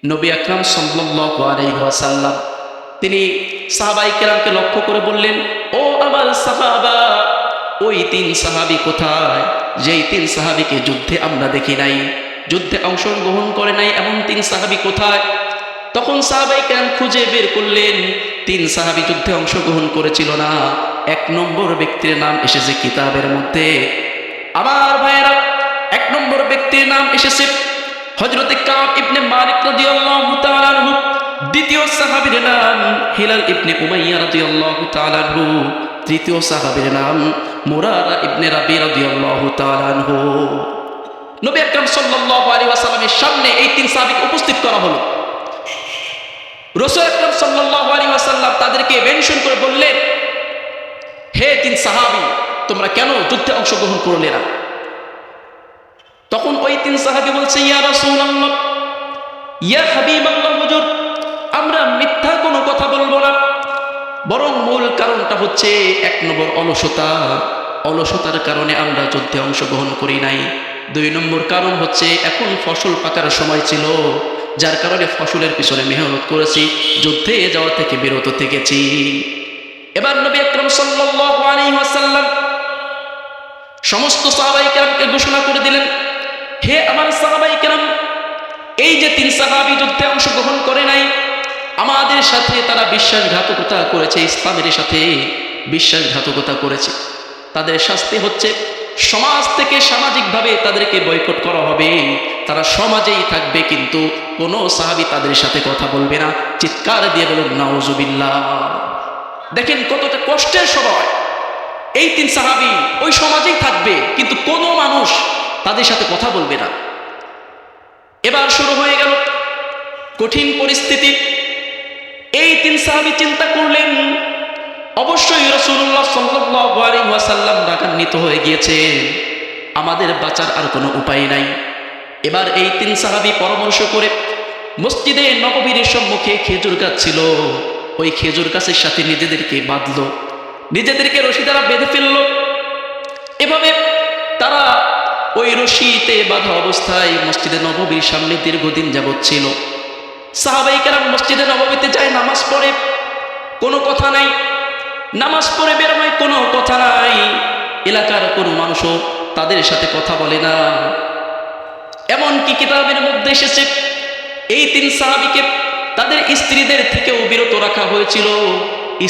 নবী আকরাম সাল্লাল্লাহু আলাইহি ওয়াসাল্লাম তিনি সাহাবায়ে কেরামকে লক্ষ্য করে বললেন, ও আমার সাহাবা, ওই তিন সাহাবী কোথায়? যেই তিন সাহাবীকে যুদ্ধে আমরা দেখি নাই, যুদ্ধে অংশগ্রহণ করে নাই, এমন তিন সাহাবী কোথায়? তখন সাহাবায়ে কেরাম খুঁজে বের করলেন, তিন সাহাবী যুদ্ধে অংশগ্রহণ করেছিল না। এক নম্বর ব্যক্তির নাম এসেছে কিতাবের মধ্যে। আমার ভাইয়েরা, এক নম্বর ব্যক্তির নাম এসেছে হযরতে কাব ইবনে মালিক রাদিয়াল্লাহু তাআলা আনহু। দ্বিতীয় সাহাবীর নাম হিলাল ইবনে উমাইয়া রাদিয়াল্লাহু তাআলা আনহু। তৃতীয় সাহাবীর নাম মুরারা ইবনে রাবি রাদিয়াল্লাহু তাআলা আনহু। নবী আকরাম সাল্লাল্লাহু আলাইহি ওয়াসাল্লামের সামনে এই তিন সাহাবীকে উপস্থিত করা হলো। রাসূল আকরাম সাল্লাল্লাহু আলাইহি ওয়াসাল্লাম তাদেরকে মেনশন করে বললেন, হে তিন সাহাবী, তোমরা কেন যুদ্ধে অংশগ্রহণ করলে না? তখন ওই তিন সাহাবী বলছে, ইয়া রাসূলুল্লাহ, ইয়া হাবিবাল্লাহ, হুজুর, আমরা মিথ্যা কোনো কথা বলবো না, বরং মূল কারণটা হচ্ছে এক নম্বর অলসতা, অলসতার কারণে আমরা যুদ্ধে অংশগ্রহণ করি নাই। দুই নম্বর কারণ হচ্ছে এখন ফসল পাকার সময় ছিল, যার কারণে ফসলের পিছনে মেহনত করেছি, যুদ্ধে যাওয়া থেকে বিরত থেকেছি। এবার নবী আকরাম সাল্লাল্লাহু আলাইহি ওয়াসাল্লাম সমস্ত সাহাবায়ে কেরামকে ঘোষণা করে দিলেন, হে আমার সাহাবায়ে কেরাম, এই যে তিন সাহাবী যুদ্ধে অংশগ্রহণ করে নাই, আমাদের সাথে তারা বিশ্বাসঘাতকতা করেছে, ইসলামের সাথে বিশ্বাসঘাতকতা করেছে। তাদের শাস্তি হচ্ছে সমাজ থেকে সামাজিকভাবে তাদেরকে বয়কট করা হবে। তারা সমাজেই থাকবে, কিন্তু কোনো সাহাবী তাদের সাথে কথা বলবে না। চিৎকার দিয়ে বলুন নাউজুবিল্লাহ। দেখেন কতটা কষ্টের সময়। এই তিন সাহাবী ওই সমাজেই থাকবে, কিন্তু কোনো মানুষ তাদের সাথে কথা বলবে না। এবার শুরু হয়ে গেল কঠিন পরিস্থিতি। এই তিন সাহাবী চিন্তা করলেন, অবশ্যই রাসূলুল্লাহ সাল্লাল্লাহু আলাইহি ওয়াসাল্লাম রাগান্বিত হয়ে গিয়েছে, আমাদের বাঁচার আর কোনো উপায় নাই। এবার এই তিন সাহাবী পরামর্শ করে মসজিদে নববীর সম্মুখে খেজুর গাছ ছিল, ওই খেজুর গাছের সাথে নিজেদেরকে বাঁধলো, নিজেদেরকে রশি দ্বারা বেঁধে ফেললো। এভাবে তারা ওই রশিতে বাঁধা অবস্থায় মসজিদে নববীর সামনে দীর্ঘদিন যাবৎ ছিল। সাহাবায়ে কেরাম মসজিদে নববীতে যায়, নামাজ পড়ে, কোনো কথা নাই, নামাজ পড়ে বের হয়, কোনো কথা নাই। এলাকার কোনো মানুষও তাদের সাথে কথা বলে না। এমনকি কিতাবের মধ্যে এসেছে এই তিন সাহাবীকে তাদের স্ত্রীদের থেকেও বিরত রাখা হয়েছিল,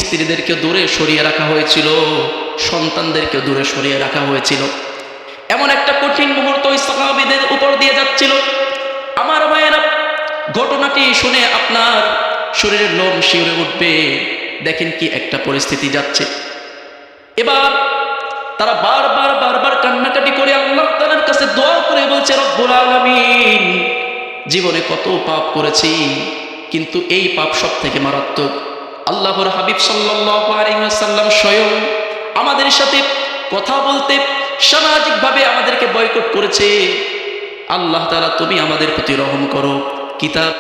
স্ত্রীদেরকে দূরে সরিয়ে রাখা হয়েছিল, সন্তানদেরকে দূরে সরিয়ে রাখা হয়েছিল। এমন একটা কঠিন মুহূর্ত ওই সাহাবীদের উপর দিয়ে যাচ্ছিল। আমার ভাইয়েরা, ঘটনাটি শুনে আপনার শরীরের লোম শিউরে উঠবে। দেখেন কি একটা পরিস্থিতি যাচ্ছে। এবার তারা বারবার কান্নাকাটি করে আল্লাহ তাআলার কাছে দোয়া করে বলছে, রব্বুল আলামিন, জীবনে কত পাপ করেছি, কিন্তু এই পাপ সব থেকে মারাত্মক। আল্লাহর হাবিব সাল্লাল্লাহু আলাইহি ওয়াসাল্লাম স্বয়ং আমাদের সাথে কথা বলতে সামাজিকভাবে আমাদেরকে বয়কট করেছে। আল্লাহ তাআলা, তুমি আমাদের প্রতি রহম করো। কিতাব